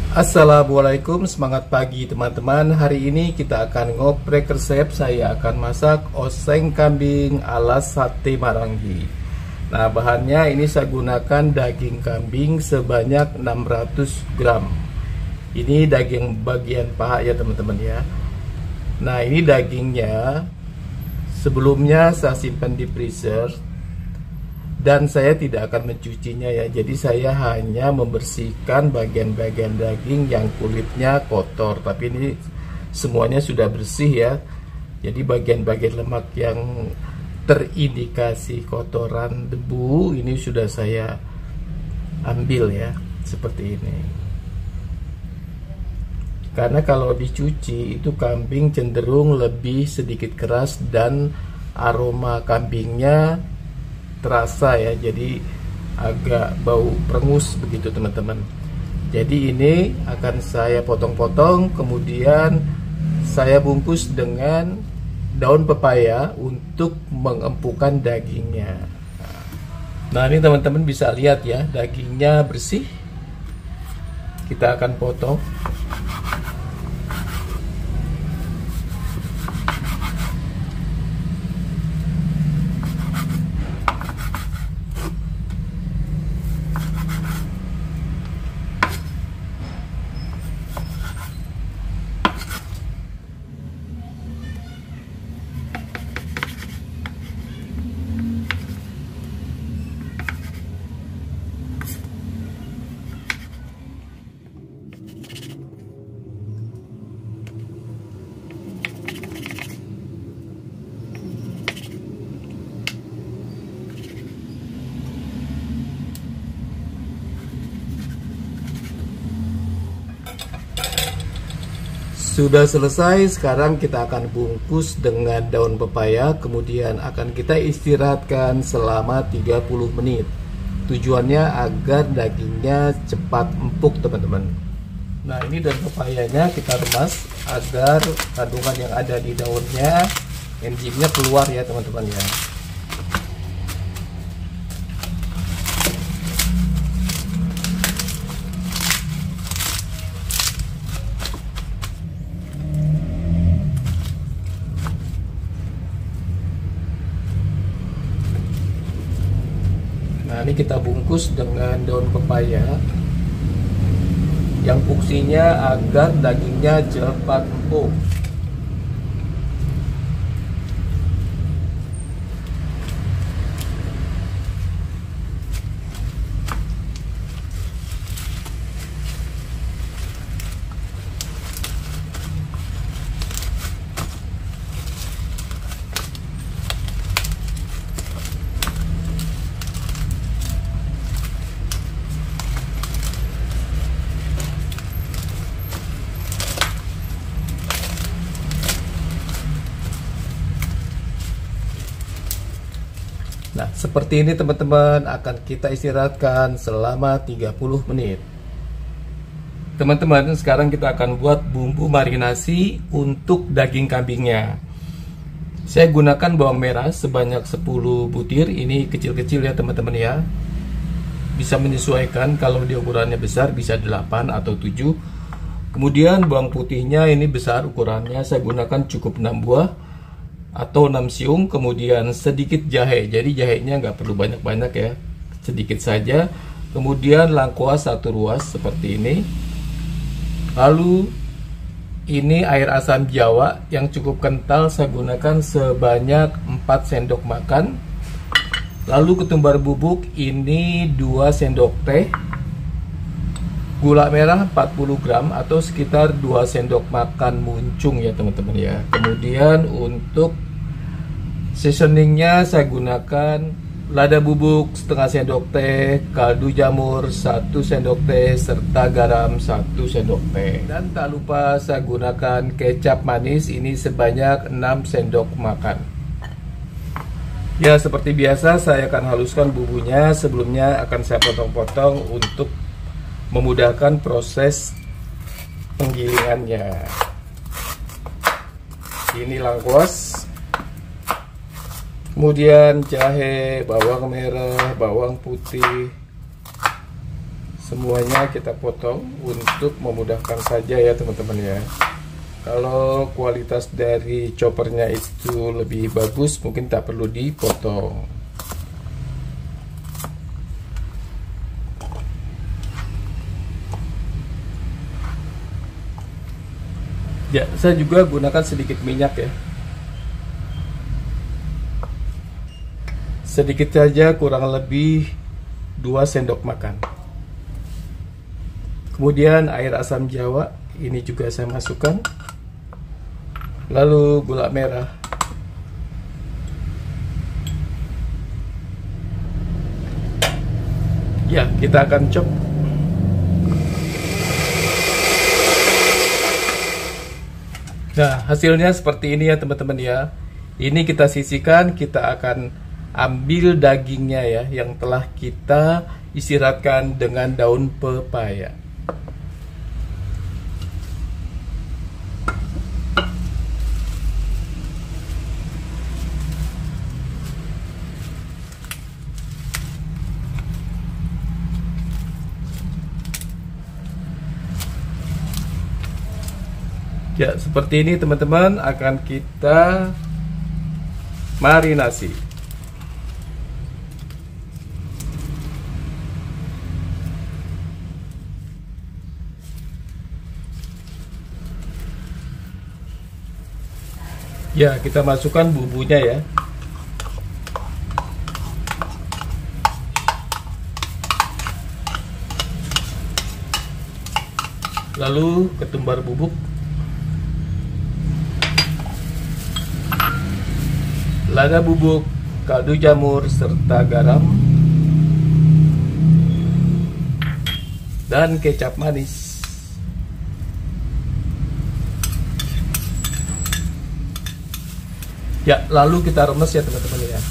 Assalamualaikum, semangat pagi teman-teman. Hari ini kita akan ngoprek resep. Saya akan masak oseng kambing ala sate Marangi. Nah, bahannya ini saya gunakan daging kambing sebanyak 600 gram. Ini daging bagian paha ya teman-teman ya. Nah, ini dagingnya sebelumnya saya simpan di freezer dan saya tidak akan mencucinya ya. Jadi saya hanya membersihkan bagian-bagian daging yang kulitnya kotor, tapi ini semuanya sudah bersih ya. Jadi bagian-bagian lemak yang terindikasi kotoran debu ini sudah saya ambil ya, seperti ini. Karena kalau dicuci itu kambing cenderung lebih sedikit keras dan aroma kambingnya terasa ya, jadi agak bau perengus begitu teman-teman. Jadi ini akan saya potong-potong, kemudian saya bungkus dengan daun pepaya untuk mengempukkan dagingnya. Nah, ini teman-teman bisa lihat ya, dagingnya bersih. Kita akan potong. Sudah selesai, sekarang kita akan bungkus dengan daun pepaya, kemudian akan kita istirahatkan selama 30 menit. Tujuannya agar dagingnya cepat empuk teman-teman. Nah, ini daun pepayanya kita remas agar kandungan yang ada di daunnya, enzimnya keluar ya teman-teman ya. Nah, ini kita bungkus dengan daun pepaya yang fungsinya agar dagingnya cepat empuk. Nah, seperti ini teman-teman, akan kita istirahatkan selama 30 menit. Teman-teman, sekarang kita akan buat bumbu marinasi untuk daging kambingnya. Saya gunakan bawang merah sebanyak 10 butir. Ini kecil-kecil ya teman-teman ya. Bisa menyesuaikan, kalau dia ukurannya besar bisa 8 atau 7. Kemudian bawang putihnya ini besar ukurannya, saya gunakan cukup 6 buah atau 6 siung. Kemudian sedikit jahe, jadi jahenya nggak perlu banyak-banyak ya, sedikit saja. Kemudian lengkuas 1 ruas seperti ini. Lalu ini air asam jawa yang cukup kental, saya gunakan sebanyak 4 sendok makan. Lalu ketumbar bubuk ini 2 sendok teh. Gula merah 40 gram atau sekitar 2 sendok makan muncung ya teman-teman ya. Kemudian untuk seasoningnya saya gunakan lada bubuk setengah sendok teh, kaldu jamur 1 sendok teh, serta garam 1 sendok teh. Dan tak lupa saya gunakan kecap manis ini sebanyak 6 sendok makan. Ya, seperti biasa saya akan haluskan bumbunya. Sebelumnya akan saya potong-potong untuk memudahkan proses penggilingannya. Ini lengkuas, kemudian jahe, bawang merah, bawang putih, Semuanya kita potong untuk memudahkan saja ya teman-teman ya. Kalau kualitas dari choppernya itu lebih bagus, mungkin tak perlu dipotong. Ya, saya juga gunakan sedikit minyak ya. Sedikit saja, kurang lebih 2 sendok makan. Kemudian air asam jawa, ini juga saya masukkan. Lalu gula merah. Ya, kita akan chop. Nah, hasilnya seperti ini ya teman-teman ya. Ini kita sisihkan, kita akan ambil dagingnya ya, yang telah kita istirahatkan dengan daun pepaya. Ya, seperti ini teman-teman, akan kita marinasi. Ya, kita masukkan bumbunya ya. Lalu ketumbar bubuk, lada bubuk, kaldu jamur, serta garam, dan kecap manis. Ya, lalu kita remes ya teman-teman ya.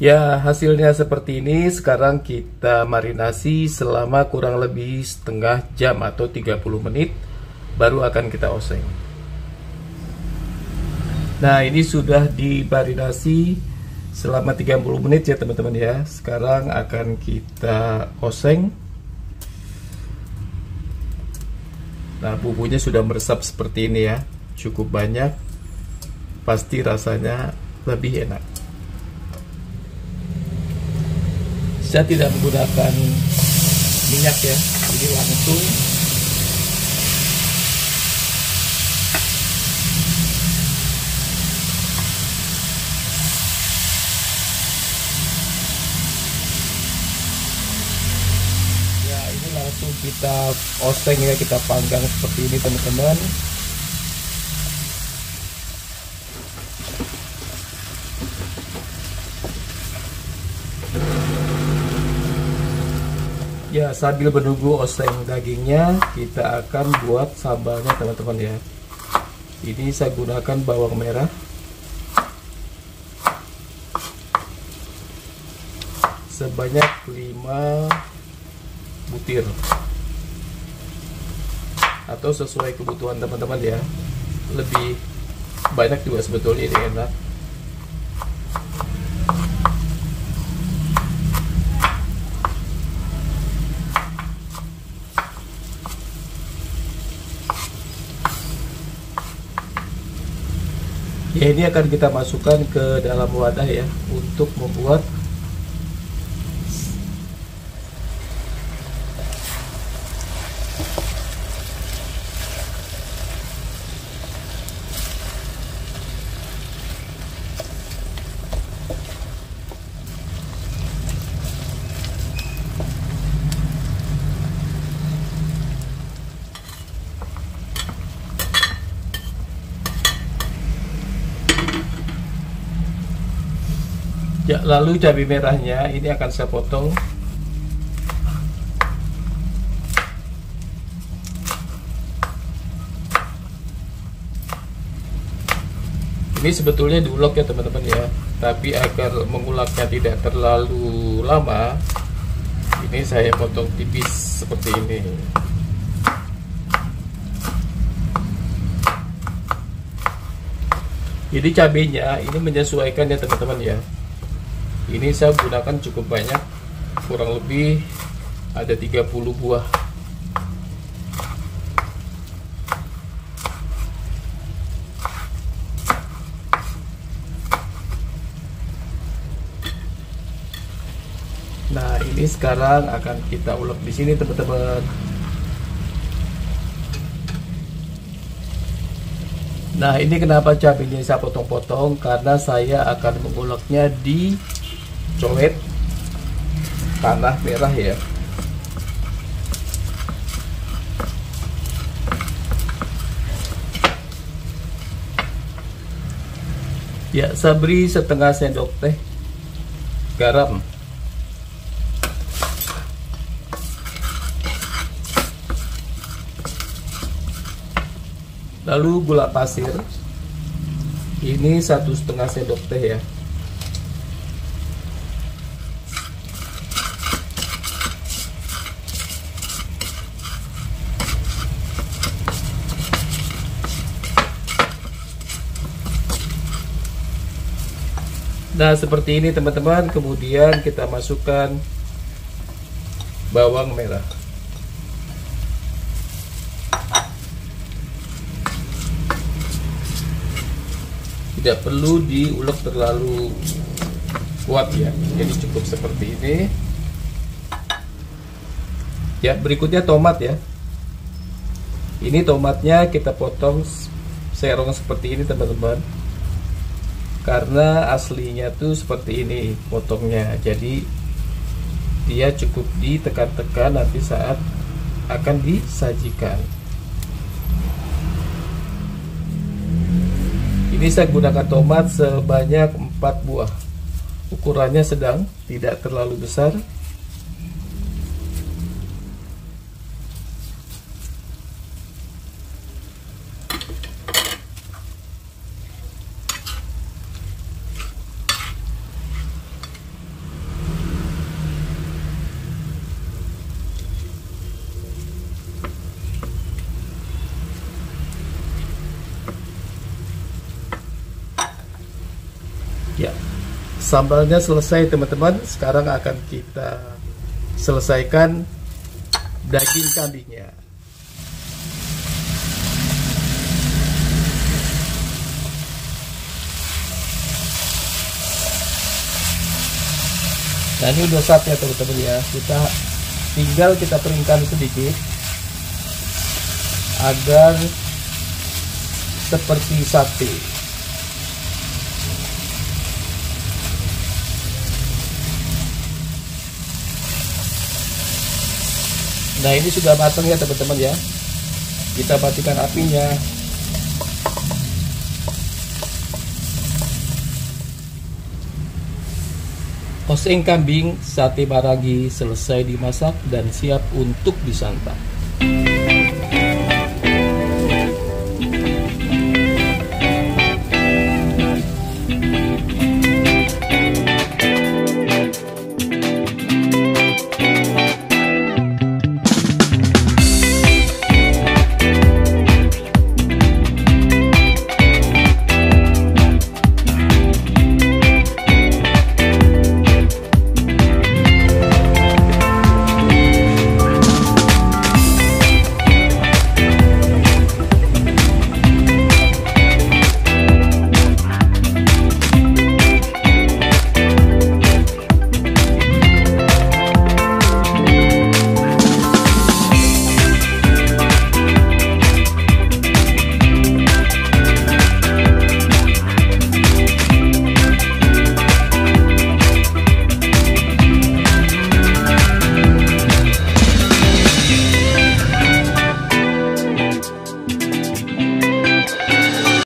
Ya, hasilnya seperti ini. Sekarang kita marinasi selama kurang lebih setengah jam atau 30 menit, baru akan kita oseng. Nah, ini sudah dimarinasi selama 30 menit ya teman-teman ya. Sekarang akan kita oseng. Nah, bumbunya sudah meresap seperti ini ya. Cukup banyak, pasti rasanya lebih enak. Saya tidak menggunakan minyak ya, jadi langsung ya, ini langsung kita oseng ya, kita panggang seperti ini teman-teman. Ya, sambil menunggu oseng dagingnya, kita akan buat sambalnya teman-teman ya. Ini saya gunakan bawang merah sebanyak 5 butir, atau sesuai kebutuhan teman-teman ya. Lebih banyak juga sebetulnya ini enak. Ya, ini akan kita masukkan ke dalam wadah ya, untuk membuat ya. Lalu cabai merahnya ini akan saya potong. Ini sebetulnya diulek ya teman-teman ya. Tapi agar menguleknya tidak terlalu lama, ini saya potong tipis seperti ini. Jadi cabenya ini menyesuaikan ya teman-teman ya. Ini saya gunakan cukup banyak, kurang lebih ada 30 buah. Nah, ini sekarang akan kita ulek di sini teman-teman. Nah, ini kenapa cabenya saya potong-potong, karena saya akan menguleknya di colet tanah merah ya. Ya, saya beri setengah sendok teh garam. Lalu gula pasir, ini 1,5 sendok teh ya. Nah, seperti ini teman-teman. Kemudian kita masukkan bawang merah. Tidak perlu diulek terlalu kuat ya, jadi cukup seperti ini ya. Berikutnya tomat ya. Ini tomatnya kita potong serong seperti ini teman-teman, karena aslinya tuh seperti ini potongnya, jadi dia cukup ditekan-tekan nanti saat akan disajikan. Ini saya gunakan tomat sebanyak 4 buah. Ukurannya sedang, tidak terlalu besar. Ya, sambalnya selesai teman-teman. Sekarang akan kita selesaikan daging kambingnya. Nah, ini udah siap ya teman-teman ya. Tinggal kita keringkan sedikit agar seperti sate. Nah, ini sudah matang ya teman-teman ya. Kita matikan apinya. Oseng kambing sate Maragi selesai dimasak dan siap untuk disantap.